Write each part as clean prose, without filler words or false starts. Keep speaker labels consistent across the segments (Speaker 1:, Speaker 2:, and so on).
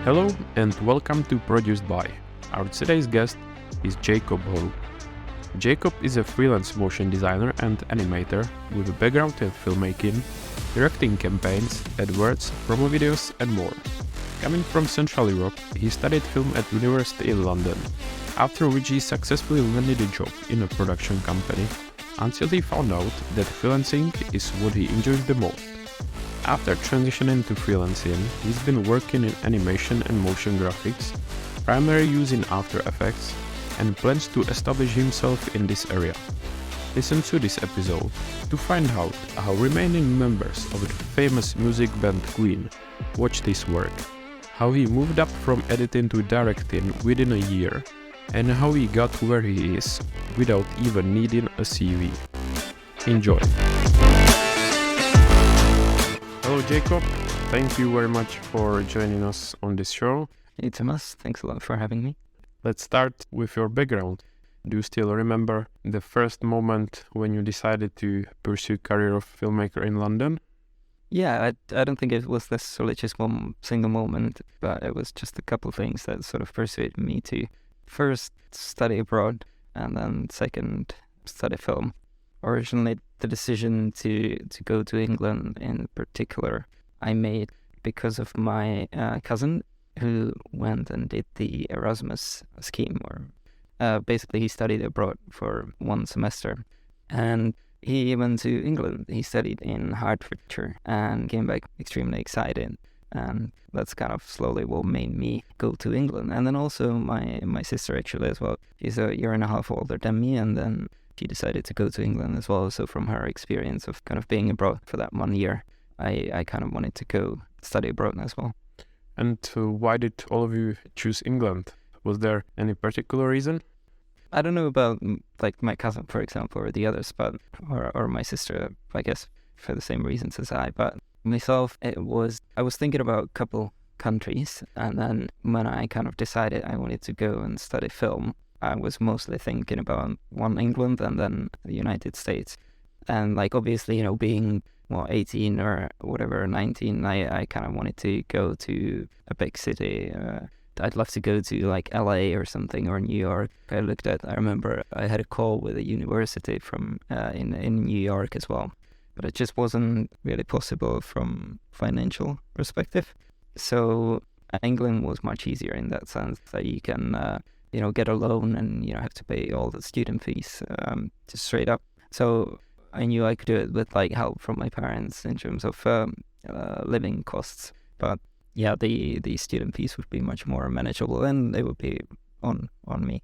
Speaker 1: Hello and welcome to Produced By. Our today's guest is Jakub Holub. Jakub is a freelance motion designer and animator with a background in filmmaking, directing campaigns, adverts, promo videos and more. Coming from Central Europe, he studied film at university in London, after which he successfully landed a job in a production company, until he found out that freelancing is what he enjoys the most. After transitioning to freelancing, he's been working in animation and motion graphics, primarily using After Effects, and plans to establish himself in this area. Listen to this episode to find out how remaining members of the famous music band Queen watched his work, how he moved up from editing to directing within a year, and how he got where he is without even needing a CV. Enjoy! Hello Jakub, thank you very much for joining us on this show.
Speaker 2: Hey Thomas, thanks a lot for having me.
Speaker 1: Let's start with your background. Do you still remember the first moment when you decided to pursue career of filmmaker in London?
Speaker 2: Yeah, I don't think it was necessarily just one single moment, but it was just a couple of things that sort of persuaded me to first study abroad and then second study film. Originally, the decision to go to England in particular, I made because of my cousin who went and did the Erasmus scheme. Basically, he studied abroad for one semester. And he went to England. He studied in Hertfordshire and came back extremely excited. And that's kind of slowly what made me go to England. And then also my sister actually as well. She's a year and a half older than me, and then she decided to go to England as well. So from her experience of kind of being abroad for that 1 year, I kind of wanted to go study abroad as well.
Speaker 1: And why did all of you choose England? Was there any particular reason?
Speaker 2: I don't know about like my cousin, for example, or the others, but or my sister, I guess, for the same reasons as I. But myself, I was thinking about a couple countries, and then when I kind of decided I wanted to go and study film, I was mostly thinking about one, England, and then the United States. And like obviously, being 18 or whatever, 19, I kind of wanted to go to a big city. I'd love to go to like LA or something, or New York. I remember I had a call with a university from in New York as well, but it just wasn't really possible from financial perspective. So England was much easier in that sense that you can get a loan and have to pay all the student fees just straight up. So I knew I could do it with like help from my parents in terms of living costs. But yeah, the student fees would be much more manageable and they would be on me.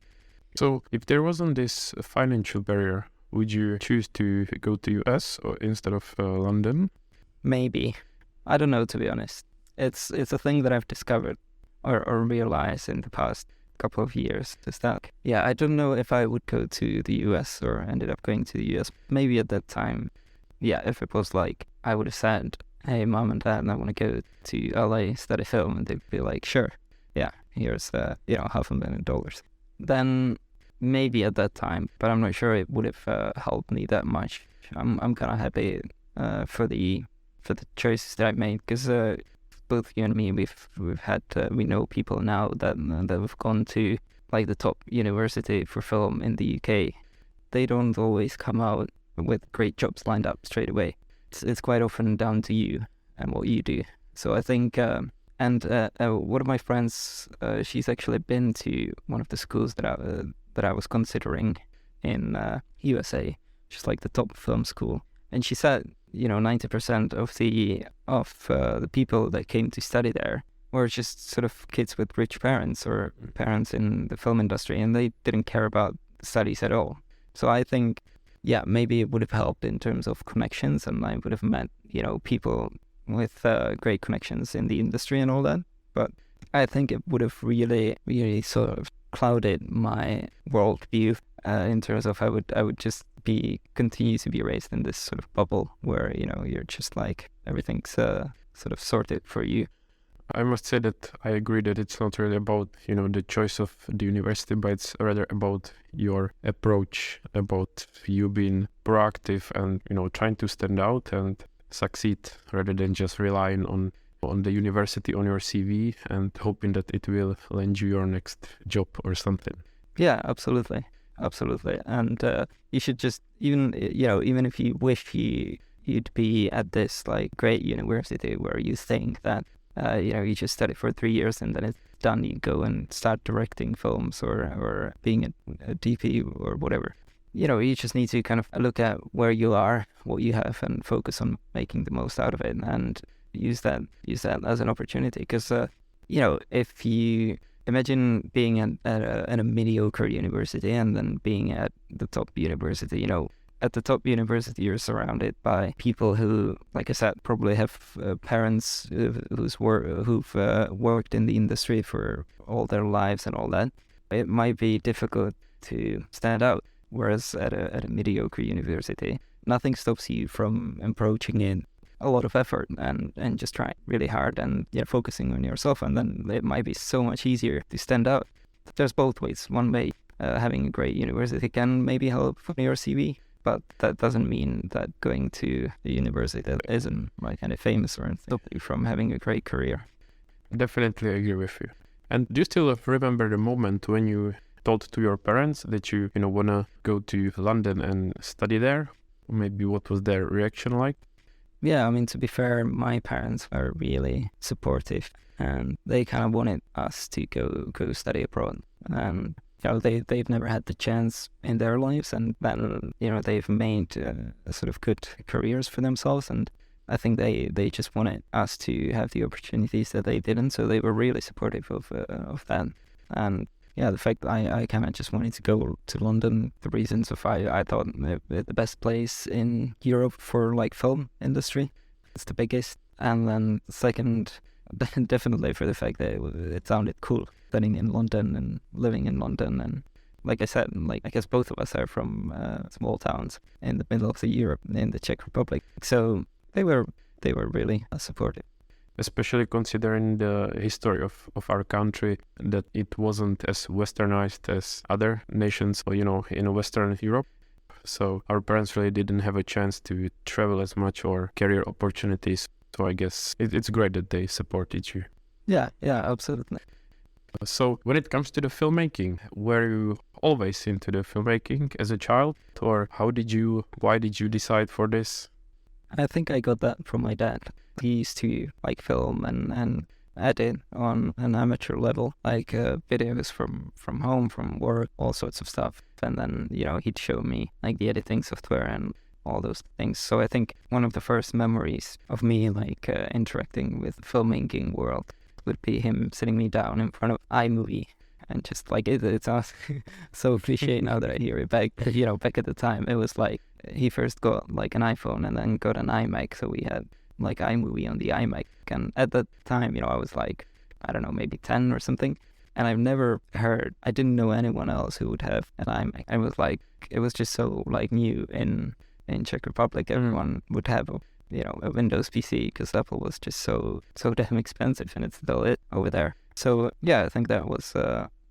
Speaker 1: So if there wasn't this financial barrier, would you choose to go to US or instead of London?
Speaker 2: Maybe. I don't know, to be honest. It's a thing that I've discovered or realized in the past couple of years is that I don't know if I would go to the US or ended up going to the US. Maybe at that time, if it was like I would have said, hey mom and dad, I want to go to LA study film, and they'd be like, sure, here's $500,000. Then maybe at that time, but I'm not sure it would have helped me that much. I'm kind of happy for the choices that I made, because both you and me, we've had we know people now that have gone to like the top university for film in the UK. They don't always come out with great jobs lined up straight away. It's quite often down to you and what you do. So I think, and one of my friends, she's actually been to one of the schools that I was considering in USA, just like the top film school, and she said 90% of the people that came to study there were just sort of kids with rich parents or parents in the film industry, and they didn't care about studies at all. So I think, maybe it would have helped in terms of connections, and I would have met, people with great connections in the industry and all that. But I think it would have really, really sort of clouded my worldview in terms of I would just continue to be raised in this sort of bubble where you're just like everything's sort of sorted for you.
Speaker 1: I must say that I agree that it's not really about the choice of the university, but it's rather about your approach, about you being proactive and trying to stand out and succeed rather than just relying on on the university on your CV and hoping that it will land you your next job or something.
Speaker 2: Yeah, absolutely. Absolutely. And you should just, even if you wish you'd be at this like great university where you think that, you just study for 3 years and then it's done, you go and start directing films or being a DP or whatever. You just need to kind of look at where you are, what you have, and focus on making the most out of it and use that as an opportunity. Because, if you imagine being at a mediocre university and then being at the top university, at the top university, you're surrounded by people who, like I said, probably have parents who've worked in the industry for all their lives and all that. It might be difficult to stand out. Whereas at a mediocre university, nothing stops you from approaching it a lot of effort and just trying really hard and focusing on yourself. And then it might be so much easier to stand out. There's both ways. One way, having a great university can maybe help on your CV, but that doesn't mean that going to a university that isn't like kind of famous or anything stop you from having a great career.
Speaker 1: Definitely agree with you. And do you still remember the moment when you told to your parents that you wanna go to London and study there? Maybe what was their reaction like?
Speaker 2: Yeah, I mean, to be fair, my parents were really supportive and they kind of wanted us to go study abroad. And they've never had the chance in their lives, and then they've made sort of good careers for themselves, and I think they just wanted us to have the opportunities that they didn't, so they were really supportive of that. And yeah, the fact that I kind of just wanted to go to London, the reasons of I thought the best place in Europe for like film industry, it's the biggest, and then second, definitely for the fact that it sounded cool studying in London and living in London. And like I said, like I guess both of us are from small towns in the middle of the Europe, in the Czech Republic, so they were really supportive.
Speaker 1: Especially considering the history of our country, that it wasn't as westernized as other nations, in Western Europe. So our parents really didn't have a chance to travel as much or career opportunities. So I guess it's great that they supported you.
Speaker 2: Yeah, absolutely.
Speaker 1: So when it comes to the filmmaking, were you always into the filmmaking as a child, or why did you decide for this?
Speaker 2: I think I got that from my dad. He used to like film and edit on an amateur level, like videos from home, from work, all sorts of stuff. And then, he'd show me like the editing software and all those things. So I think one of the first memories of me like interacting with the filmmaking world would be him sitting me down in front of iMovie. And just like it sounds so cliche now that I hear it back. Back at the time, it was like he first got like an iPhone and then got an iMac. So we had like iMovie on the iMac. And at that time, I was like, I don't know, maybe 10 or something. And I didn't know anyone else who would have an iMac. It was just so like new in Czech Republic. Everyone would have a Windows PC because Apple was just so damn expensive, and it's still it over there. So yeah, I think that was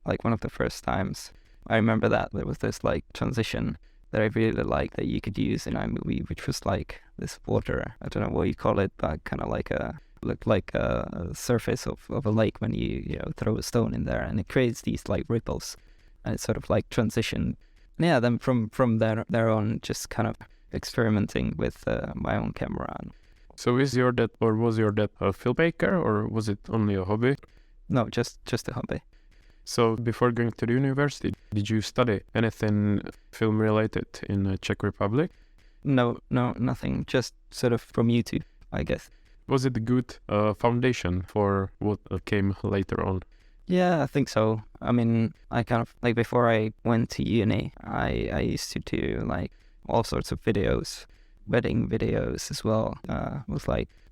Speaker 2: like one of the first times I remember that there was this like transition that I really liked that you could use in iMovie, which was like this water, I don't know what you call it, but kind of looked like a surface of a lake when you throw a stone in there, and it creates these like ripples, and it's sort of like transition. And yeah, then from there on, just kind of experimenting with my own camera.
Speaker 1: So was your dad a filmmaker, or was it only a hobby?
Speaker 2: No, just a hobby.
Speaker 1: So before going to the university, did you study anything film related in the Czech Republic?
Speaker 2: No, nothing. Just sort of from YouTube, I guess.
Speaker 1: Was it a good foundation for what came later on?
Speaker 2: Yeah, I think so. I mean, I kind of like before I went to uni, I used to do like all sorts of videos, wedding videos as well.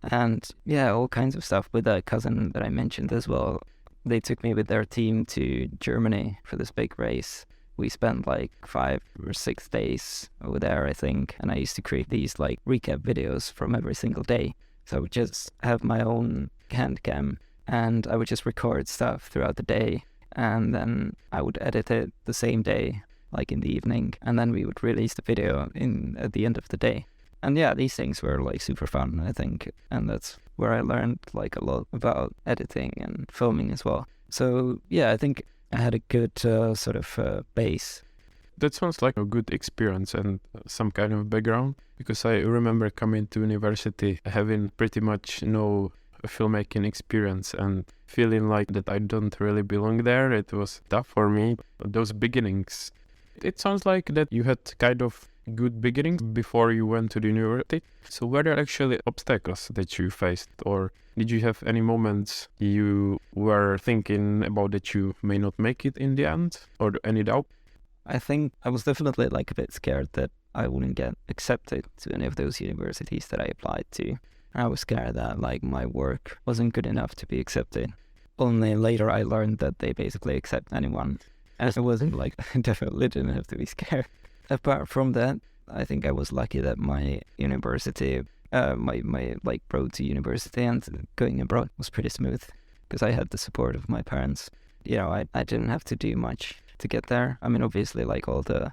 Speaker 2: And yeah, all kinds of stuff with a cousin that I mentioned as well. They took me with their team to Germany for this big race. We spent like 5 or 6 days over there, I think. And I used to create these like recap videos from every single day. So I would just have my own hand cam and I would just record stuff throughout the day. And then I would edit it the same day, like in the evening. And then we would release the video at the end of the day. And yeah, these things were like super fun, I think. And that's where I learned like a lot about editing and filming as well. So yeah, I think I had a good base.
Speaker 1: That sounds like a good experience and some kind of background, because I remember coming to university having pretty much no filmmaking experience and feeling like that I don't really belong there. It was tough for me, those beginnings. It sounds like that you had kind of good beginnings before you went to the university. So were there actually obstacles that you faced, or did you have any moments you were thinking about that you may not make it in the end, or any doubt?
Speaker 2: I think I was definitely like a bit scared that I wouldn't get accepted to any of those universities that I applied to. I was scared that like my work wasn't good enough to be accepted. Only later I learned that they basically accept anyone. And it wasn't like, definitely didn't have to be scared. Apart from that, I think I was lucky that my university, my like road to university and going abroad was pretty smooth, because I had the support of my parents. You know, I didn't have to do much to get there. I mean, obviously, like all the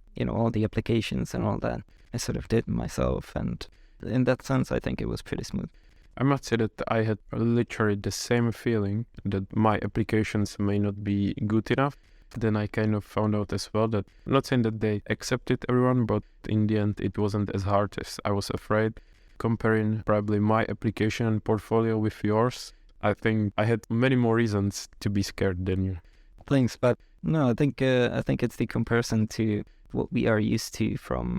Speaker 2: applications and all that, I sort of did myself. And in that sense, I think it was pretty smooth.
Speaker 1: I must say that I had literally the same feeling that my applications may not be good enough. Then I kind of found out as well that, I'm not saying that they accepted everyone, but in the end it wasn't as hard as I was afraid. Comparing probably my application and portfolio with yours, I think I had many more reasons to be scared than you.
Speaker 2: Thanks, but no, I think it's the comparison to what we are used to from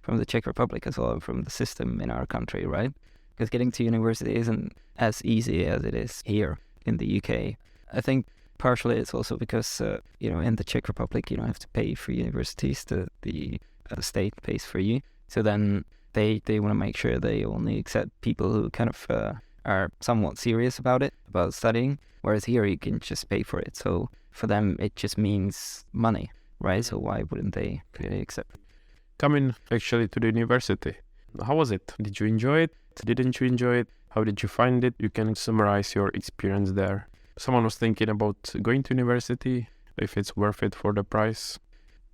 Speaker 2: the Czech Republic as well, from the system in our country, right? Because getting to university isn't as easy as it is here in the UK. I think partially it's also because in the Czech Republic you don't have to pay for universities. The state pays for you. So then they want to make sure they only accept people who kind of are somewhat serious about studying. Whereas here you can just pay for it. So for them it just means money, right? So why wouldn't they really accept?
Speaker 1: Coming actually to the university, how was it? Did you enjoy it? Didn't you enjoy it? How did you find it? You can summarize your experience there. Someone was thinking about going to university, if it's worth it for the price.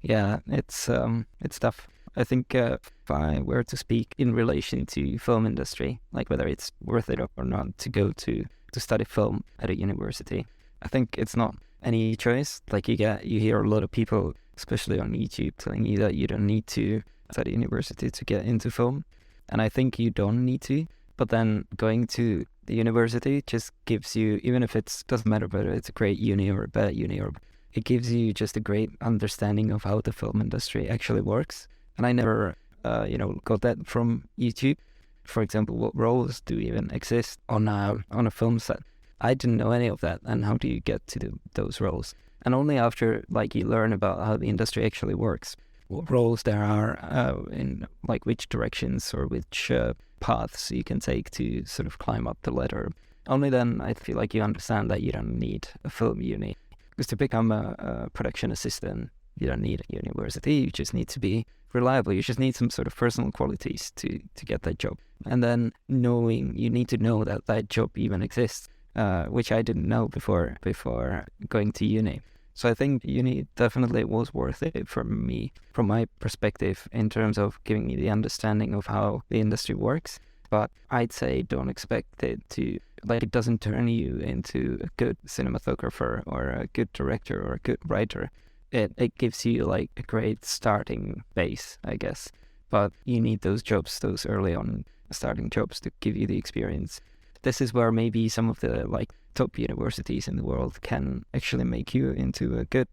Speaker 2: Yeah, it's tough. I think if I were to speak in relation to film industry, like whether it's worth it or not to go to study film at a university, I think it's not any choice. Like you hear a lot of people, especially on YouTube, telling you that you don't need to study university to get into film. And I think you don't need to, but then going to the university just gives you, even if it doesn't matter whether it's a great uni or a bad uni, or it gives you just a great understanding of how the film industry actually works. And I never, got that from YouTube. For example, what roles do even exist on a film set? I didn't know any of that. And how do you get to those roles? And only after you learn about how the industry actually works, what roles there are in which directions or which paths you can take to sort of climb up the ladder. Only then I feel like you understand that you don't need a film uni. Because to become a production assistant, you don't need a university. You just need to be reliable. You just need some sort of personal qualities to get that job. And then you need to know that job even exists, which I didn't know before going to uni. So I think uni definitely was worth it for me, from my perspective, in terms of giving me the understanding of how the industry works. But I'd say don't expect it to, it doesn't turn you into a good cinematographer or a good director or a good writer. It gives you a great starting base, I guess. But you need those jobs, those early on starting jobs, to give you the experience. This is where maybe some of the top universities in the world can actually make you into a good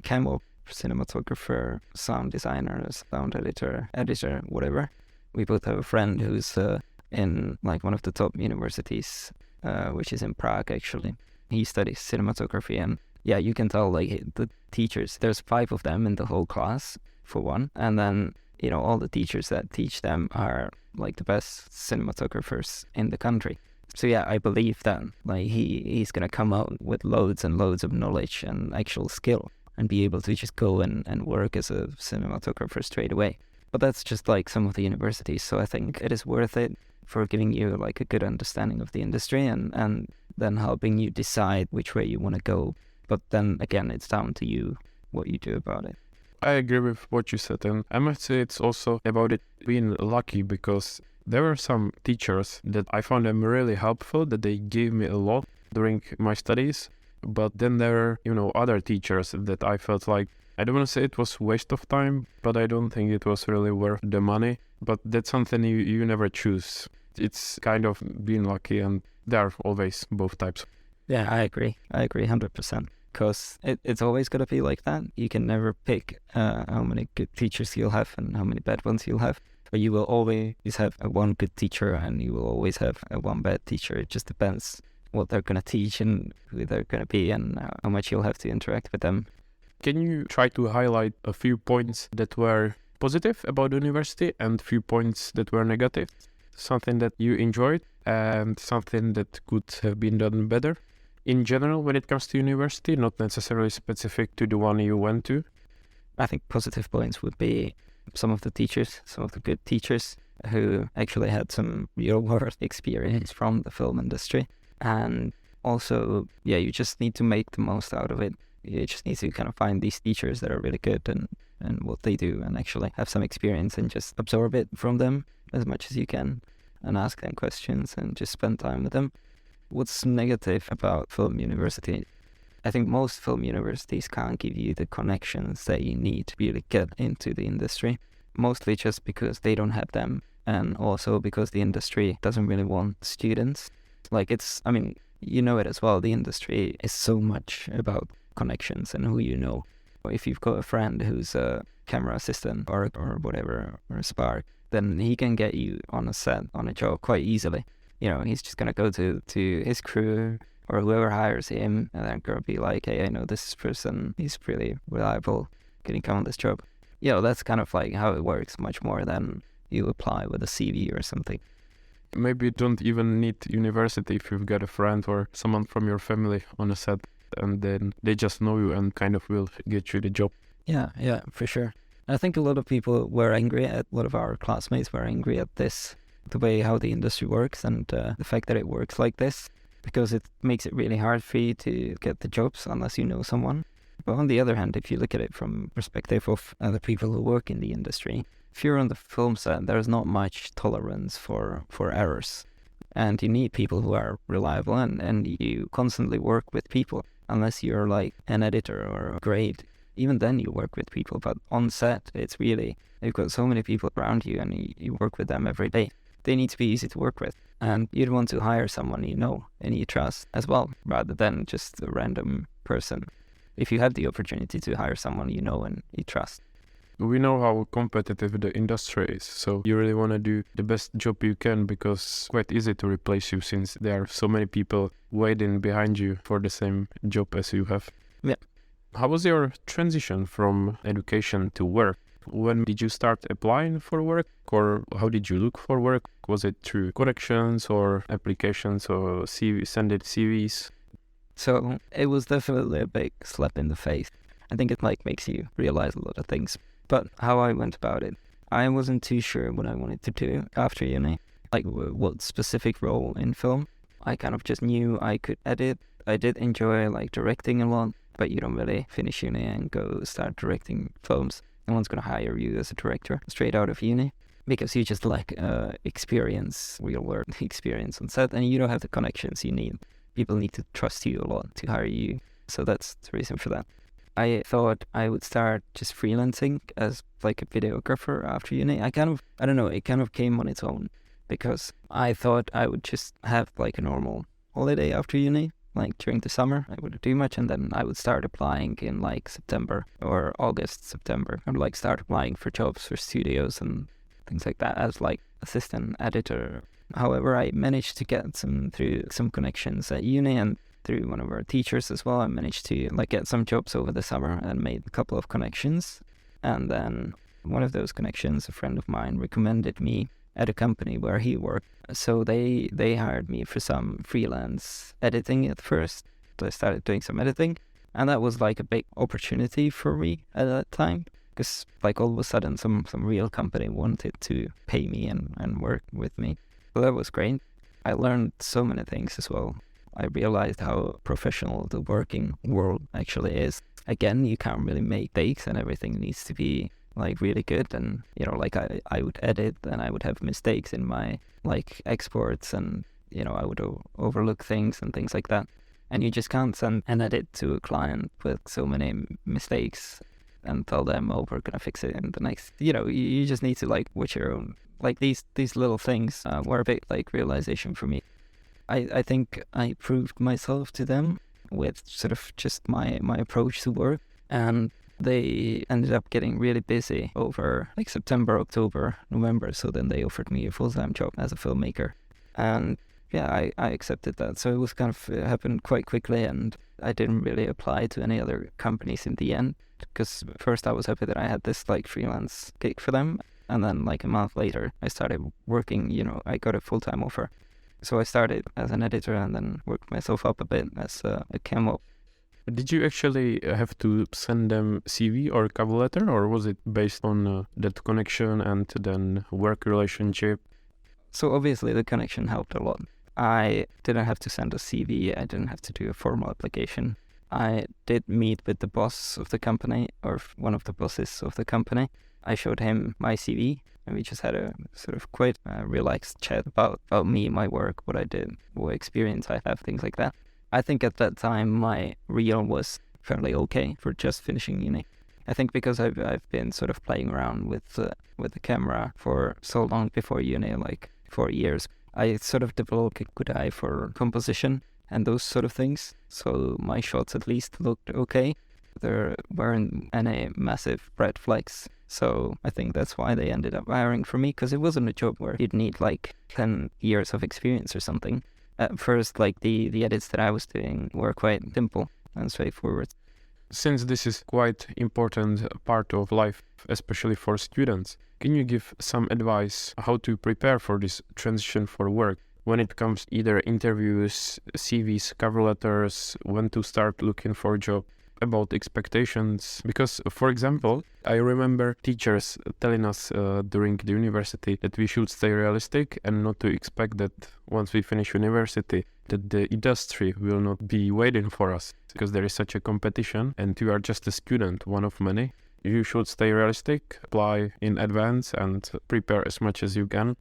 Speaker 2: camo cinematographer, sound designer, sound editor, whatever. We both have a friend who's in one of the top universities, which is in Prague actually. He studies cinematography, and yeah, you can tell the teachers, there's 5 of them in the whole class for one, and then all the teachers that teach them are the best cinematographers in the country. So yeah, I believe that he's gonna come out with loads and loads of knowledge and actual skill and be able to just go and work as a cinematographer straight away. But that's just some of the universities. So I think it is worth it for giving you a good understanding of the industry and then helping you decide which way you want to go. But then again, it's down to you what you do about it.
Speaker 1: I agree with what you said, and I must say it's also about it being lucky, because there were some teachers that I found them really helpful, that they gave me a lot during my studies. But then there are, other teachers that I felt like, I don't want to say it was waste of time, but I don't think it was really worth the money. But that's something you never choose. It's kind of being lucky, and there are always both types.
Speaker 2: Yeah, I agree 100%. Because it's always going to be like that. You can never pick how many good teachers you'll have and how many bad ones you'll have. But you will always have one good teacher and you will always have one bad teacher. It just depends what they're going to teach and who they're going to be and how much you'll have to interact with them.
Speaker 1: Can you try to highlight a few points that were positive about the university and few points that were negative? Something that you enjoyed and something that could have been done better? In general, when it comes to university, not necessarily specific to the one you went to?
Speaker 2: I think positive points would be some of the good teachers who actually had some real world experience from the film industry. And also, you just need to make the most out of it. You just need to kind of find these teachers that are really good and what they do, and actually have some experience and just absorb it from them as much as you can and ask them questions and just spend time with them. What's negative about film university? I think most film universities can't give you the connections that you need to really get into the industry, mostly just because they don't have them, and also because the industry doesn't really want students. Like you know it as well, the industry is so much about connections and who you know. If you've got a friend who's a camera assistant or whatever, or a spark, then he can get you on a set, on a job quite easily. He's just going to go to his crew or whoever hires him, and they're going to be like, hey, I know this person, he's really reliable, can you come on this job? That's kind of like how it works, much more than you apply with a CV or something.
Speaker 1: Maybe you don't even need university if you've got a friend or someone from your family on a set, and then they just know you and kind of will get you the job.
Speaker 2: Yeah, for sure. I think a lot of people were angry a lot of our classmates were angry at this, the way how the industry works and the fact that it works like this, because it makes it really hard for you to get the jobs unless you know someone. But on the other hand, if you look at it from perspective of other people who work in the industry, if you're on the film set, there's not much tolerance for errors. And you need people who are reliable, and you constantly work with people, unless you're like an editor or a grade. Even then you work with people, but on set, it's really, you've got so many people around you and you work with them every day. They need to be easy to work with. And you'd want to hire someone you know and you trust as well, rather than just a random person. If you have the opportunity to hire someone you know and you trust.
Speaker 1: We know how competitive the industry is, so you really want to do the best job you can, because it's quite easy to replace you since there are so many people waiting behind you for the same job as you have.
Speaker 2: Yeah.
Speaker 1: How was your transition from education to work? When did you start applying for work, or how did you look for work? Was it through connections or applications or sending CVs?
Speaker 2: So it was definitely a big slap in the face. I think it makes you realize a lot of things. But how I went about it, I wasn't too sure what I wanted to do after uni, like what specific role in film. I kind of just knew I could edit. I did enjoy directing a lot, but you don't really finish uni and go start directing films. No one's going to hire you as a director straight out of uni, because you just experience, real world experience on set, and you don't have the connections you need. People need to trust you a lot to hire you. So that's the reason for that. I thought I would start just freelancing as a videographer after uni. I don't know, it kind of came on its own, because I thought I would just have a normal holiday after uni. During the summer, I wouldn't do much, and then I would start applying in September or September. I would start applying for jobs for studios and things like that as assistant editor. However, I managed to get through some connections at uni and through one of our teachers as well. I managed to get some jobs over the summer and made a couple of connections. And then one of those connections, a friend of mine, recommended me at a company where he worked. So they hired me for some freelance editing at first. So I started doing some editing, and that was a big opportunity for me at that time, because all of a sudden some real company wanted to pay me and work with me. So that was great. I learned so many things as well. I realized how professional the working world actually is. again, you can't really make mistakes, and everything needs to be like really good. And like I would edit, and I would have mistakes in my like exports, and I would overlook things and things like that. And you just can't send an edit to a client with so many mistakes and tell them, oh, we're gonna fix it in the next. You just need to like watch your own. Like these little things were a bit like realization for me. I think I proved myself to them with sort of just my approach to work, and they ended up getting really busy over like September, October, November. So then they offered me a full-time job as a filmmaker, and yeah, I accepted that. So it was kind of, it happened quite quickly, and I didn't really apply to any other companies in the end, because first I was happy that I had this like freelance gig for them, and then like a month later I started working, I got a full-time offer. So I started as an editor and then worked myself up a bit as a camo.
Speaker 1: Did you actually have to send them CV or cover letter, or was it based on that connection and then work relationship?
Speaker 2: So obviously the connection helped a lot. I didn't have to send a CV. I didn't have to do a formal application. I did meet with the boss of the company, or one of the bosses of the company. I showed him my CV, and we just had a sort of quite relaxed chat about me, my work, what I did, what experience I have, things like that. I think at that time my reel was fairly okay for just finishing uni. I think because I've been sort of playing around with the camera for so long before uni, like 4 years, I sort of developed a good eye for composition and those sort of things. So my shots at least looked okay. There weren't any massive red flags. So I think that's why they ended up hiring for me, because it wasn't a job where you'd need like 10 years of experience or something. At first, like the edits that I was doing were quite simple and straightforward.
Speaker 1: Since this is quite important part of life, especially for students, can you give some advice how to prepare for this transition for work when it comes either interviews, CVs, cover letters, when to start looking for a job, about expectations? Because, for example, I remember teachers telling us during the university that we should stay realistic and not to expect that once we finish university that the industry will not be waiting for us, because there is such a competition and you are just a student, one of many. You should stay realistic, apply in advance and prepare as much as you can.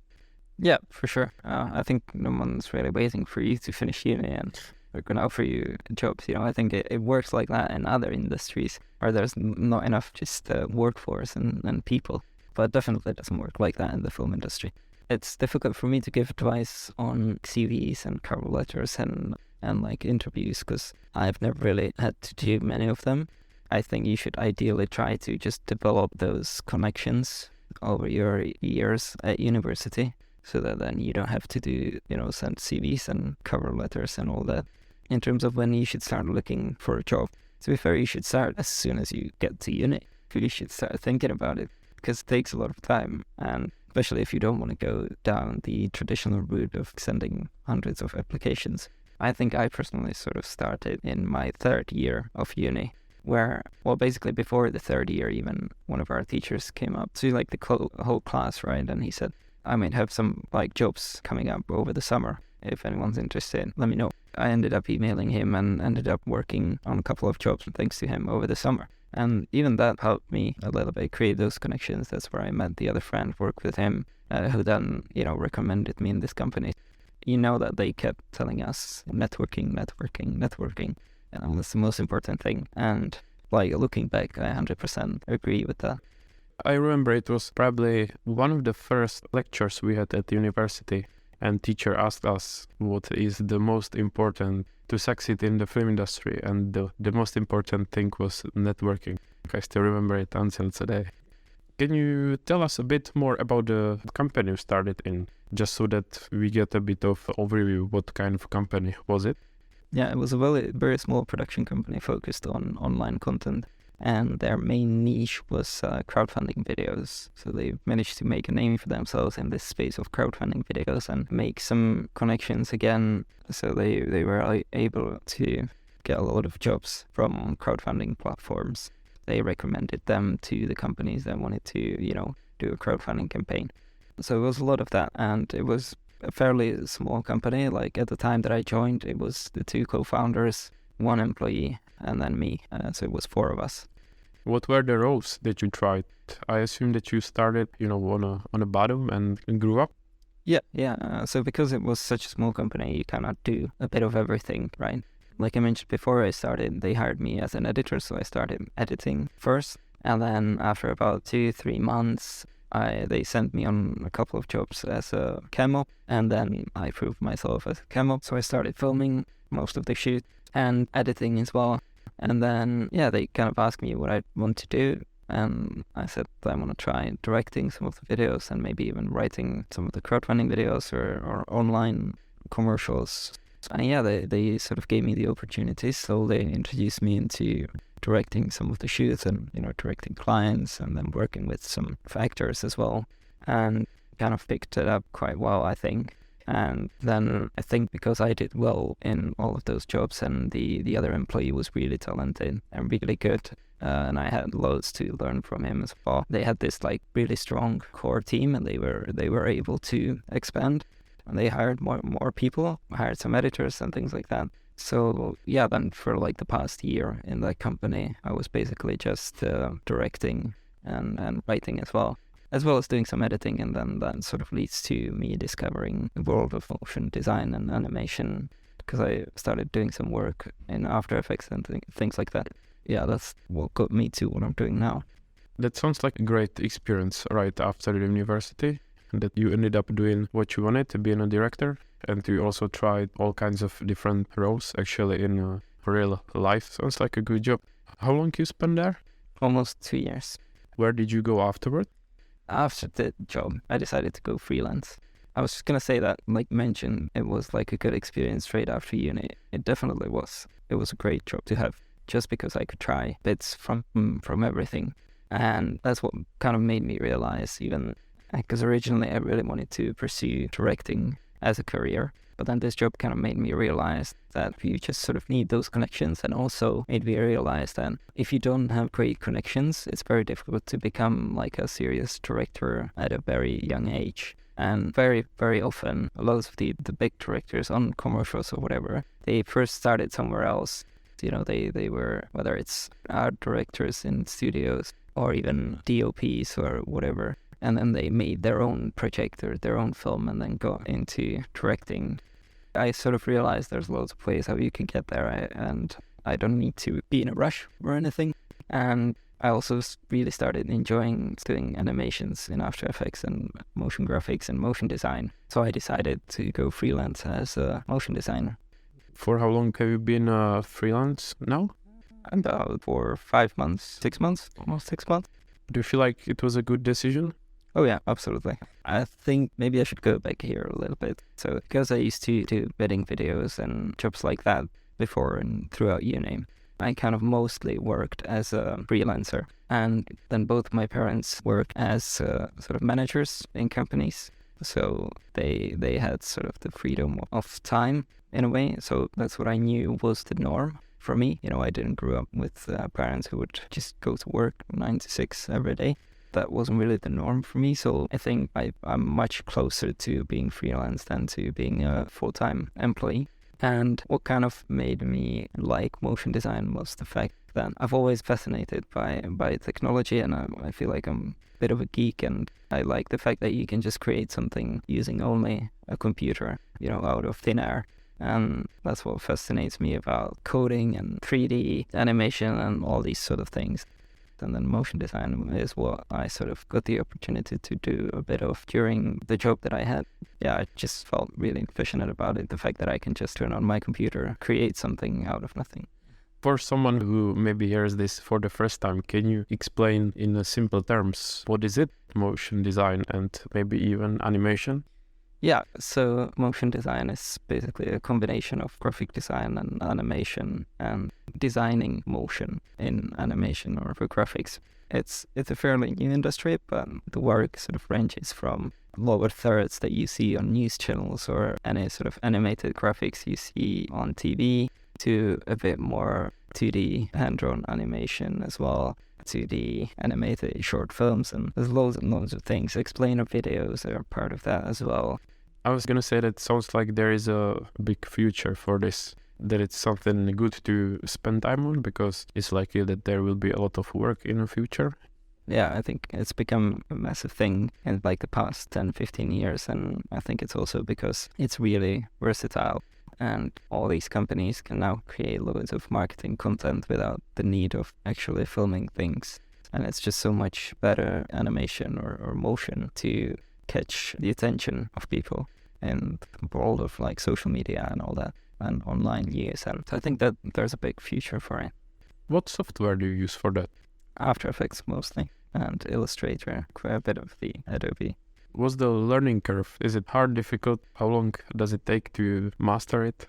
Speaker 2: Yeah, for sure. I think no one's really waiting for you to finish uni and they're going to offer you jobs. I think it works like that in other industries where there's not enough just workforce and people. But it definitely doesn't work like that in the film industry. It's difficult for me to give advice on CVs and cover letters and like interviews, because I've never really had to do many of them. I think you should ideally try to just develop those connections over your years at university, so that then you don't have to do, send CVs and cover letters and all that. In terms of when you should start looking for a job, to be fair, you should start as soon as you get to uni. You should start thinking about it, because it takes a lot of time, and especially if you don't want to go down the traditional route of sending hundreds of applications. I think I personally sort of started in my third year of uni, where, well, basically before the third year even, one of our teachers came up to like the whole class, right? And he said, I might have some like jobs coming up over the summer. If anyone's interested, let me know. I ended up emailing him and ended up working on a couple of jobs thanks to him over the summer. And even that helped me a little bit create those connections. That's where I met the other friend, worked with him, who then, recommended me in this company. That they kept telling us networking. And that's the most important thing. And like looking back, I 100% agree with that.
Speaker 1: I remember it was probably one of the first lectures we had at the university, and teacher asked us what is the most important to succeed in the film industry, and the most important thing was networking. I still remember it until today. Can you tell us a bit more about the company you started in, just so that we get a bit of overview? What kind of company was it?
Speaker 2: Yeah, it was a very small production company focused on online content, and their main niche was crowdfunding videos. So they managed to make a name for themselves in this space of crowdfunding videos and make some connections again. So they were able to get a lot of jobs from crowdfunding platforms. They recommended them to the companies that wanted to, do a crowdfunding campaign. So it was a lot of that, and it was a fairly small company. Like at the time that I joined, it was the two co-founders, one employee, and then me. So it was 4 of us.
Speaker 1: What were the roles that you tried? I assume that you started, on a bottom and grew up.
Speaker 2: Yeah. So because it was such a small company, you cannot do a bit of everything, right? Like I mentioned before I started, they hired me as an editor, so I started editing first. And then after about 2-3 months, they sent me on a couple of jobs as a camo, and then I proved myself as a camo. So I started filming most of the shoot and editing as well. And then, they kind of asked me what I want to do. And I said I want to try directing some of the videos and maybe even writing some of the crowdfunding videos or online commercials. And they sort of gave me the opportunity. So they introduced me into directing some of the shoots and, directing clients and then working with some actors as well. And kind of picked it up quite well, I think. And then I think because I did well in all of those jobs and the other employee was really talented and really good, and I had loads to learn from him as well. They had this like really strong core team, and they were able to expand, and they hired more people, hired some editors and things like that. So then for like the past year in that company, I was basically just directing and writing as well as doing some editing, and then that sort of leads to me discovering the world of motion design and animation, because I started doing some work in After Effects and things like that. Yeah, that's what got me to what I'm doing now.
Speaker 1: That sounds like a great experience right after the university, that you ended up doing what you wanted, to being a director, and you also tried all kinds of different roles actually in real life. Sounds like a good job. How long you spent there?
Speaker 2: Almost 2 years.
Speaker 1: Where did you go afterward?
Speaker 2: After the job, I decided to go freelance. I was just going to say that, like mentioned, it was like a good experience straight after uni. It definitely was. It was a great job to have, just because I could try bits from everything. And that's what kind of made me realize, even because originally I really wanted to pursue directing as a career. But then this job kind of made me realize that you just sort of need those connections, and also made me realize that if you don't have great connections, it's very difficult to become like a serious director at a very young age. And very, very often, lots of the big directors on commercials or whatever, they first started somewhere else. They were, whether it's art directors in studios or even DOPs or whatever, and then they made their own project or their own film and then got into directing. I sort of realized there's loads of ways how you can get there, and I don't need to be in a rush or anything. And I also really started enjoying doing animations in After Effects and motion graphics and motion design. So I decided to go freelance as a motion designer.
Speaker 1: For how long have you been freelance now?
Speaker 2: About for 5 months, 6 months, almost 6 months.
Speaker 1: Do you feel like it was a good decision?
Speaker 2: Oh yeah, absolutely. I think maybe I should go back here a little bit. So because I used to do wedding videos and jobs like that before and throughout uni, I kind of mostly worked as a freelancer. And then both my parents worked as sort of managers in companies. So they had sort of the freedom of time in a way. So that's what I knew was the norm for me. I didn't grow up with parents who would just go to work 9 to 6 every day. That wasn't really the norm for me. So I think I'm much closer to being freelance than to being a full-time employee. And what kind of made me like motion design was the fact that I've always fascinated by technology, and I feel like I'm a bit of a geek, and I like the fact that you can just create something using only a computer, out of thin air. And that's what fascinates me about coding and 3D animation and all these sort of things. And then motion design is what I sort of got the opportunity to do a bit of during the job that I had. Yeah, I just felt really passionate about it. The fact that I can just turn on my computer, create something out of nothing.
Speaker 1: For someone who maybe hears this for the first time, can you explain in simple terms what is it, motion design and maybe even animation?
Speaker 2: Yeah, so motion design is basically a combination of graphic design and animation and designing motion in animation or for graphics. It's a fairly new industry, but the work sort of ranges from lower thirds that you see on news channels or any sort of animated graphics you see on TV to a bit more 2D hand-drawn animation as well, 2D animated short films, and there's loads and loads of things. Explainer videos are part of that as well.
Speaker 1: I was gonna say that sounds like there is a big future for this. that it's something good to spend time on because it's likely that there will be a lot of work in the future?
Speaker 2: Yeah, I think it's become a massive thing in like the past 10, 15 years. And I think it's also because it's really versatile and all these companies can now create loads of marketing content without the need of actually filming things. And it's just so much better animation or motion to catch the attention of people in the world of like social media and all that and online use. And I think that there's a big future for it.
Speaker 1: What software do you use for that?
Speaker 2: After Effects mostly, and Illustrator, quite a bit of the Adobe.
Speaker 1: What's the learning curve? Is it hard, difficult? How long does it take to master it?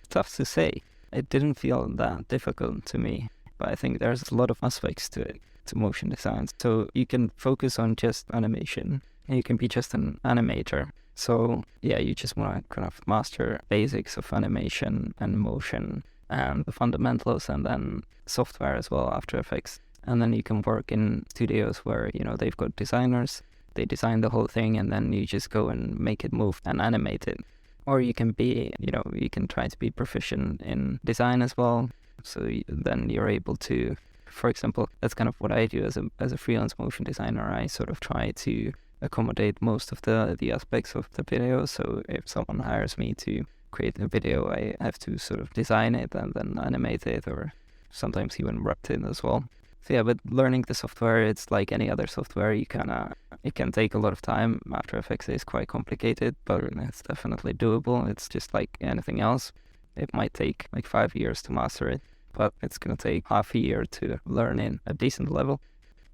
Speaker 2: Tough to say. It didn't feel that difficult to me, but I think there's a lot of aspects to it, to motion design. So you can focus on just animation, and you can be just an animator. So yeah, you just want to kind of master basics of animation and motion and the fundamentals, and then software as well, After Effects. And then you can work in studios where, you know, they've got designers, they design the whole thing, and then you just go and make it move and animate it. Or you can be, you know, you can try to be proficient in design as well. So then you're able to, for example, that's kind of what I do as a freelance motion designer. I sort of try to accommodate most of the aspects of the video. So if someone hires me to create a video, I have to sort of design it and then animate it, or sometimes even wrap it as well. So yeah, but learning the software, it's like any other software. It can take a lot of time. After Effects is quite complicated, but it's definitely doable. It's just like anything else. It might take like 5 years to master it, but it's going to take half a year to learn in a decent level.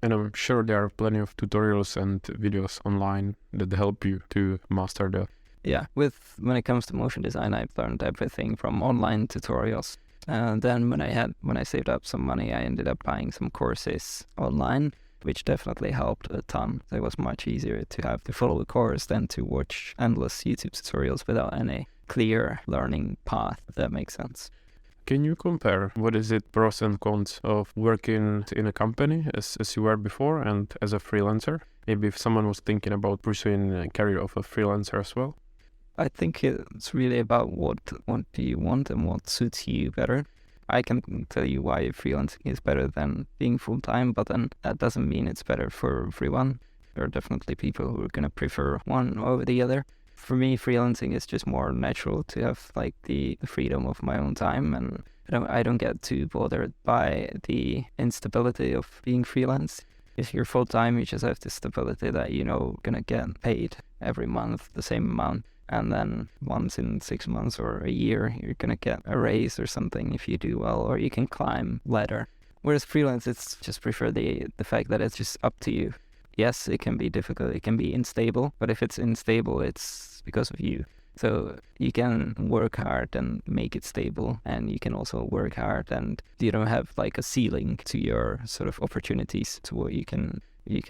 Speaker 1: And I'm sure there are plenty of tutorials and videos online that help you to master that.
Speaker 2: Yeah, when it comes to motion design, I've learned everything from online tutorials. And then when I saved up some money, I ended up buying some courses online, which definitely helped a ton. It was much easier to follow a course than to watch endless YouTube tutorials without any clear learning path, if that makes sense.
Speaker 1: Can you compare what is it pros and cons of working in a company as you were before and as a freelancer? Maybe if someone was thinking about pursuing a career of a freelancer as well?
Speaker 2: I think it's really about what do you want and what suits you better. I can tell you why freelancing is better than being full-time, but then that doesn't mean it's better for everyone. There are definitely people who are going to prefer one over the other. For me, freelancing is just more natural to have like the freedom of my own time, and I don't get too bothered by the instability of being freelance. If you're full-time, you just have the stability that, you know, gonna get paid every month the same amount. And then once in 6 months or a year, you're going to get a raise or something if you do well, or you can climb ladder. Whereas freelance, it's just prefer the fact that it's just up to you. Yes, it can be difficult, it can be unstable, but if it's unstable, it's because of you. So you can work hard and make it stable, and you can also work hard and you don't have like a ceiling to your sort of opportunities to what you can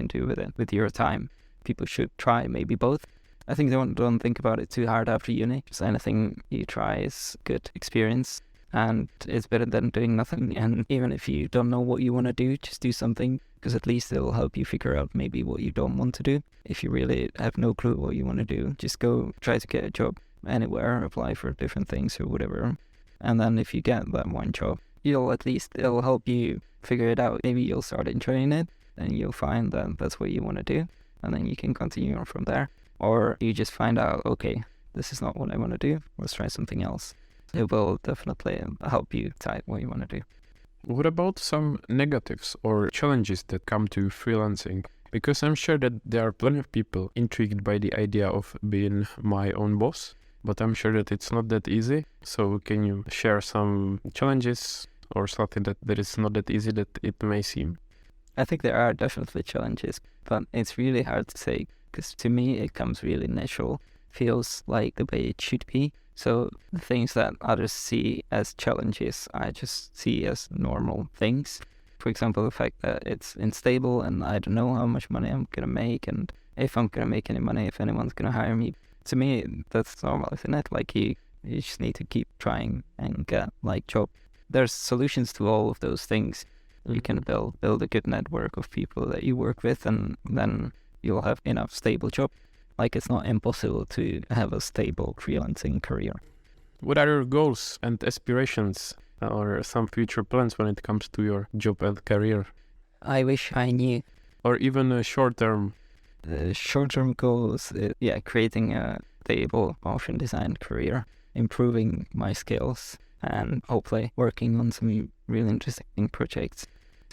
Speaker 2: do with it, with your time. People should try maybe both. I think don't think about it too hard after uni. Just anything you try is good experience, and it's better than doing nothing. And even if you don't know what you want to do, just do something, because at least it'll help you figure out maybe what you don't want to do. If you really have no clue what you want to do, just go try to get a job anywhere, apply for different things or whatever. And then if you get that one job, it'll help you figure it out. Maybe you'll start enjoying it, and you'll find that that's what you want to do, and then you can continue on from there. Or you just find out, okay, this is not what I want to do, let's try something else. It will definitely help you decide what you want to do.
Speaker 1: What about some negatives or challenges that come to freelancing? Because I'm sure that there are plenty of people intrigued by the idea of being my own boss, but I'm sure that it's not that easy. So can you share some challenges or something that is not that easy that it may seem?
Speaker 2: I think there are definitely challenges, but it's really hard to say. Because to me, it comes really natural, feels like the way it should be. So the things that others see as challenges, I just see as normal things. For example, the fact that it's unstable and I don't know how much money I'm going to make, and if I'm going to make any money, if anyone's going to hire me. To me, that's normal, isn't it? Like you just need to keep trying and get like job. There's solutions to all of those things. You can build a good network of people that you work with, and then you'll have enough stable job. Like it's not impossible to have a stable freelancing career.
Speaker 1: What are your goals and aspirations or some future plans when it comes to your job and career?
Speaker 2: I wish I knew.
Speaker 1: Or even a short-term?
Speaker 2: The short-term goals, creating a stable motion design career, improving my skills, and hopefully working on some really interesting projects.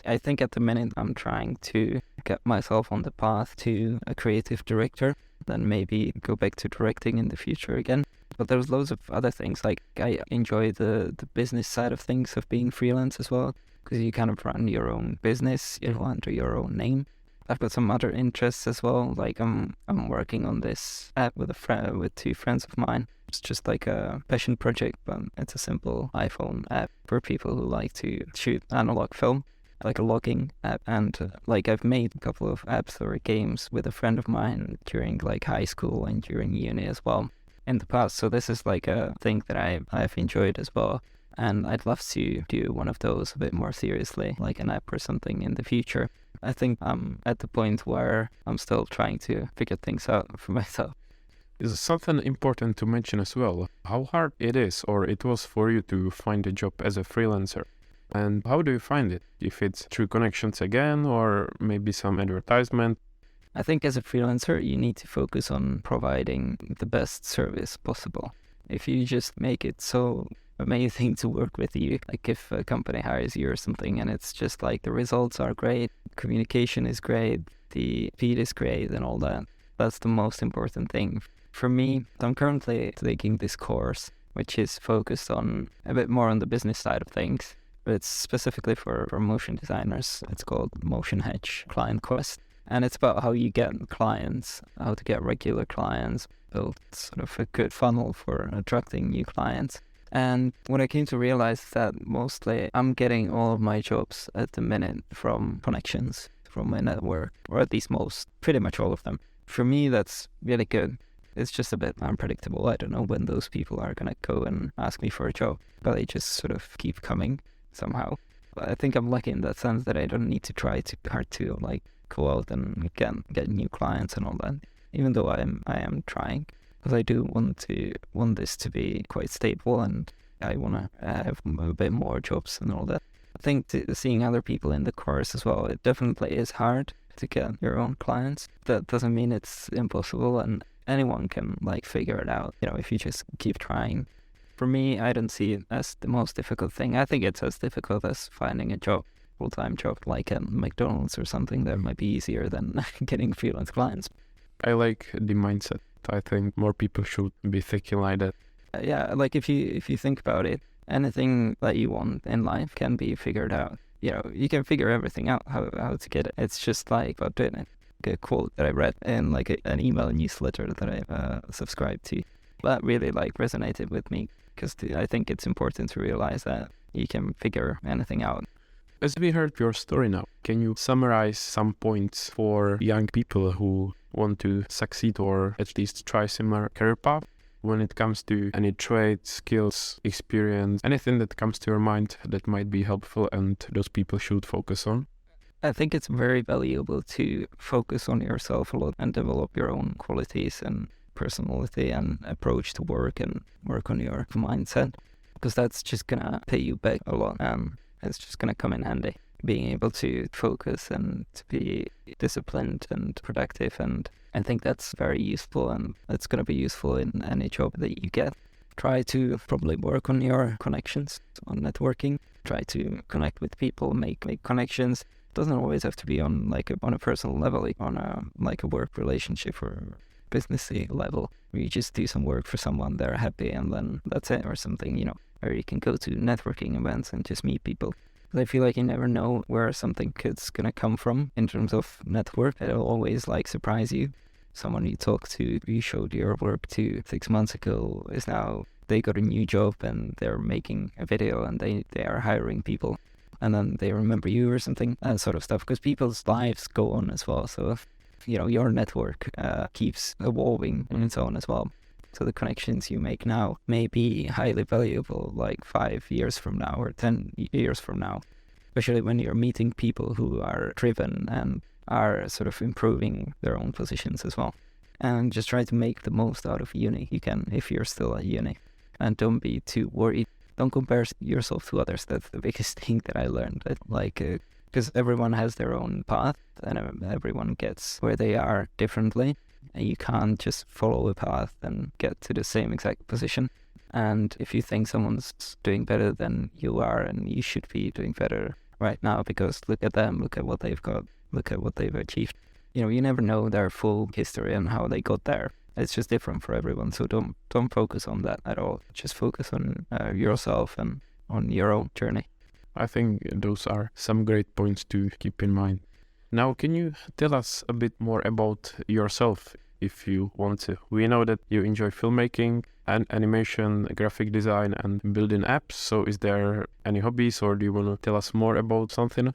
Speaker 2: I think at the minute I'm trying to get myself on the path to a creative director, then maybe go back to directing in the future again. But there's loads of other things, like I enjoy the business side of things of being freelance as well, because you kind of run your own business, under your own name. I've got some other interests as well, like I'm working on this app with two friends of mine. It's just like a passion project, but it's a simple iPhone app for people who like to shoot analog film, like a logging app. And I've made a couple of apps or games with a friend of mine during like high school and during uni as well in the past. So this is like a thing that I've enjoyed as well. And I'd love to do one of those a bit more seriously, like an app or something in the future. I think I'm at the point where I'm still trying to figure things out for myself.
Speaker 1: Is something important to mention as well, how hard it is or it was for you to find a job as a freelancer? And how do you find it? If it's through connections again or maybe some advertisement?
Speaker 2: I think as a freelancer, you need to focus on providing the best service possible. If you just make it so amazing to work with you, like if a company hires you or something and it's just like the results are great, communication is great, the feed is great and all that, that's the most important thing. For me, I'm currently taking this course, which is focused on a bit more on the business side of things, but it's specifically for motion designers. It's called Motion Hedge Client Quest. And it's about how you get clients, how to get regular clients, build sort of a good funnel for attracting new clients. And what I came to realize is that mostly I'm getting all of my jobs at the minute from connections, from my network, or at least pretty much all of them. For me, that's really good. It's just a bit unpredictable. I don't know when those people are going to go and ask me for a job, but they just sort of keep coming somehow. I think I'm lucky in that sense that I don't need to try too hard to go out and get new clients and all that, even though I am trying, because I do want this to be quite stable and I want to have a bit more jobs and all that. I think seeing other people in the course as well, it definitely is hard to get your own clients. That doesn't mean it's impossible, and anyone can figure it out, if you just keep trying. For me, I don't see it as the most difficult thing. I think it's as difficult as finding a job, full-time job, like at McDonald's or something. That might be easier than getting freelance clients.
Speaker 1: I like the mindset. I think more people should be thinking like that.
Speaker 2: If you think about it, anything that you want in life can be figured out. You can figure everything out, how to get it. It's just about doing it. A quote that I read in an email newsletter that I subscribed to, that really resonated with me, because I think it's important to realize that you can figure anything out.
Speaker 1: As we heard your story now, can you summarize some points for young people who want to succeed or at least try similar career path? When it comes to any trade, skills, experience, anything that comes to your mind that might be helpful and those people should focus on?
Speaker 2: I think it's very valuable to focus on yourself a lot and develop your own qualities and personality and approach to work and work on your mindset, because that's just gonna pay you back a lot and it's just gonna come in handy. Being able to focus and to be disciplined and productive, and I think that's very useful, and it's gonna be useful in any job that you get. Try to probably work on your connections, on networking. Try to connect with people, make connections. Doesn't always have to be on on a personal level, on a work relationship or businessy level, where you just do some work for someone, they're happy, and then that's it, or something, or you can go to networking events and just meet people. But I feel like you never know where something good's gonna come from in terms of network. It'll always surprise you. Someone you talked to, you showed your work to 6 months ago, is now, they got a new job and they're making a video and they are hiring people. And then they remember you or something, that sort of stuff, because people's lives go on as well. So, your network keeps evolving on its own as well. So the connections you make now may be highly valuable 5 years from now or 10 years from now, especially when you're meeting people who are driven and are sort of improving their own positions as well. And just try to make the most out of uni you can, if you're still at uni. and don't be too worried. Don't compare yourself to others. That's the biggest thing that I learned. Because everyone has their own path, and everyone gets where they are differently. And you can't just follow a path and get to the same exact position. And if you think someone's doing better than you are, and you should be doing better right now, because look at them, look at what they've got, look at what they've achieved. You never know their full history and how they got there. It's just different for everyone. So don't focus on that at all. Just focus on yourself and on your own journey.
Speaker 1: I think those are some great points to keep in mind. Now, can you tell us a bit more about yourself if you want to? We know that you enjoy filmmaking and animation, graphic design, and building apps. So is there any hobbies, or do you want to tell us more about something?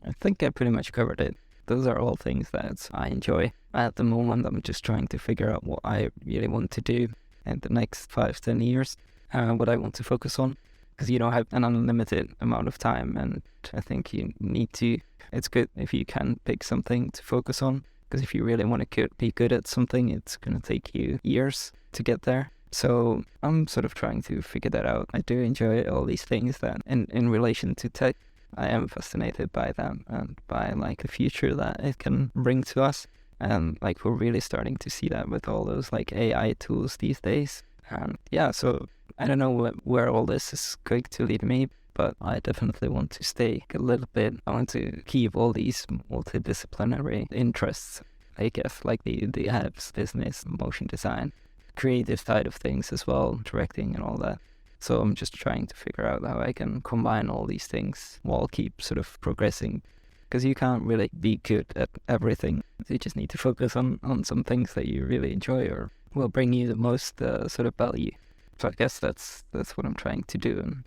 Speaker 2: I think I pretty much covered it. Those are all things that I enjoy. At the moment, I'm just trying to figure out what I really want to do in the next 5-10 years, what I want to focus on. Because you don't have an unlimited amount of time, and I think you need to. It's good if you can pick something to focus on, because if you really want to be good at something, it's going to take you years to get there. So I'm sort of trying to figure that out. I do enjoy all these things that, in relation to tech, I am fascinated by them and by the future that it can bring to us. And we're really starting to see that with all those AI tools these days. And yeah, so I don't know where all this is going to lead me, but I definitely want to stay a little bit. I want to keep all these multidisciplinary interests, I guess, like the apps, business, motion design, creative side of things as well, directing and all that. So I'm just trying to figure out how I can combine all these things while keep sort of progressing. Because you can't really be good at everything. You just need to focus on some things that you really enjoy or will bring you the most sort of value. So I guess that's what I'm trying to do.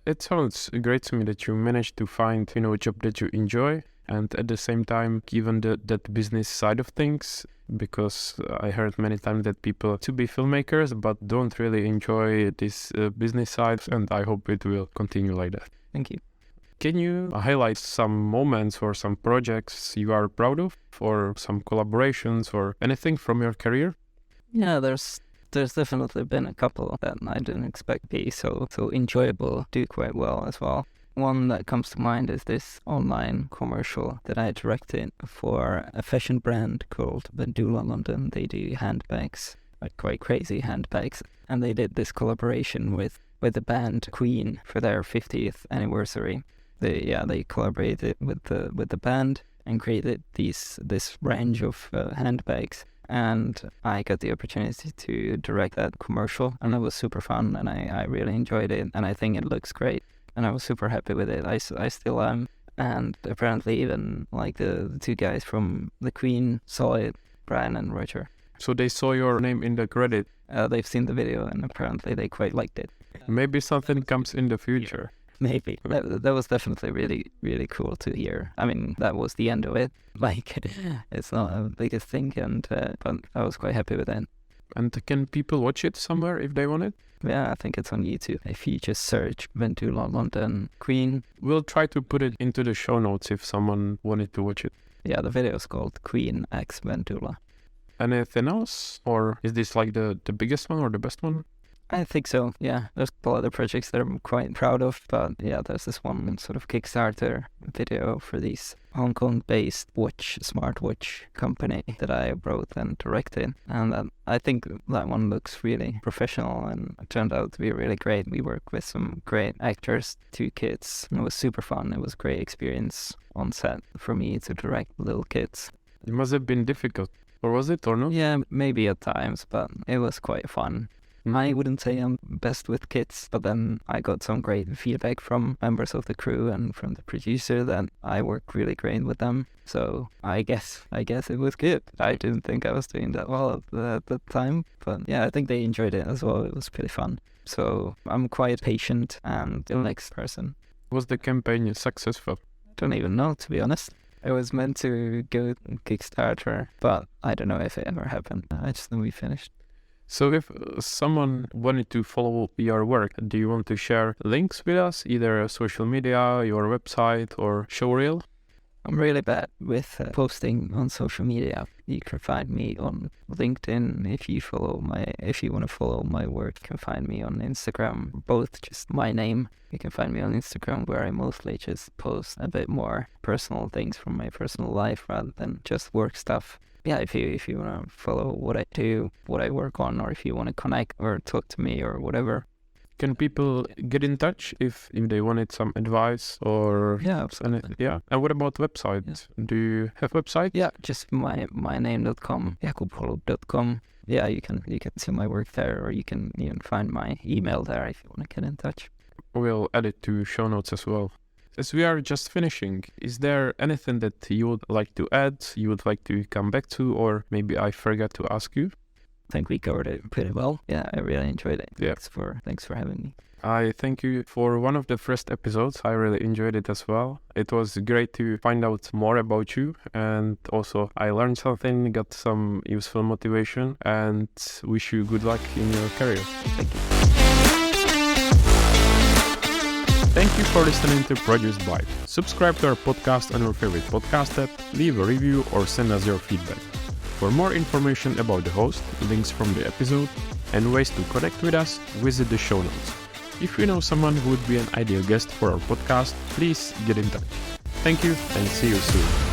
Speaker 1: It sounds great to me that you managed to find a job that you enjoy, and at the same time given that business side of things, because I heard many times that people to be filmmakers but don't really enjoy this business side, and I hope it will continue like that.
Speaker 2: Thank you.
Speaker 1: Can you highlight some moments or some projects you are proud of, or some collaborations or anything from your career?
Speaker 2: Yeah, there's definitely been a couple that I didn't expect to be so enjoyable, do quite well as well. One that comes to mind is this online commercial that I directed for a fashion brand called Vendula London. They do handbags, quite crazy handbags, and they did this collaboration with the band Queen for their 50th anniversary. They collaborated with the band and created this range of handbags. And I got the opportunity to direct that commercial, and it was super fun, and I really enjoyed it, and I think it looks great, and I was super happy with it. I still am, and apparently even the two guys from the Queen saw it, Brian and Roger.
Speaker 1: So they saw your name in the credit.
Speaker 2: They've seen the video, and apparently they quite liked it.
Speaker 1: Maybe something comes in the future.
Speaker 2: Maybe. That was definitely really, really cool to hear. I mean, that was the end of it. It's not the biggest thing, but I was quite happy with that.
Speaker 1: And can people watch it somewhere if they want it?
Speaker 2: Yeah, I think it's on YouTube. If you just search Vendula London Queen.
Speaker 1: We'll try to put it into the show notes if someone wanted to watch it.
Speaker 2: Yeah, the video is called Queen X Vendula.
Speaker 1: Anything else? Or is this the biggest one or the best one?
Speaker 2: I think so, yeah. There's a couple other projects that I'm quite proud of, but yeah, there's this one sort of Kickstarter video for this Hong Kong-based smartwatch company that I wrote and directed. And I think that one looks really professional, and it turned out to be really great. We worked with some great actors, 2 kids. It was super fun. It was a great experience on set for me to direct little kids.
Speaker 1: It must have been difficult, or was it, or not?
Speaker 2: Yeah, maybe at times, but it was quite fun. I wouldn't say I'm best with kids, but then I got some great feedback from members of the crew and from the producer that I worked really great with them. So I guess it was good. I didn't think I was doing that well at the time, but yeah, I think they enjoyed it as well. It was pretty fun. So I'm quite patient and relaxed person.
Speaker 1: Was the campaign successful?
Speaker 2: Don't even know, to be honest. It was meant to go Kickstarter, but I don't know if it ever happened. I just know we finished.
Speaker 1: So if someone wanted to follow your work, do you want to share links with us, either social media, your website, or showreel?
Speaker 2: I'm really bad with posting on social media. You can find me on LinkedIn if you want to follow my work. You can find me on Instagram, both just my name. You can find me on Instagram where I mostly just post a bit more personal things from my personal life rather than just work stuff. Yeah, if you want to follow what I do, what I work on, or if you want to connect or talk to me or whatever.
Speaker 1: Can people get in touch if they wanted some advice or...
Speaker 2: Yeah, absolutely.
Speaker 1: Yeah. And what about website?
Speaker 2: Yeah.
Speaker 1: Do you have website?
Speaker 2: Yeah, just my name.com, jakubholub.com. Yeah, you can see my work there, or you can even find my email there if you want to get in touch.
Speaker 1: We'll add it to show notes as well. As we are just finishing, is there anything that you would like to add, you would like to come back to, or maybe I forgot to ask you?
Speaker 2: I think we covered it pretty well. Yeah, I really enjoyed it.
Speaker 1: Yeah.
Speaker 2: Thanks for having me.
Speaker 1: I thank you for one of the first episodes. I really enjoyed it as well. It was great to find out more about you, and also I learned something, got some useful motivation, and wish you good luck in your career.
Speaker 2: Thank you.
Speaker 1: Thank you for listening to Produced By. Subscribe to our podcast on your favorite podcast app, leave a review, or send us your feedback. For more information about the host, links from the episode, and ways to connect with us, visit the show notes. If you know someone who would be an ideal guest for our podcast, please get in touch. Thank you and see you soon.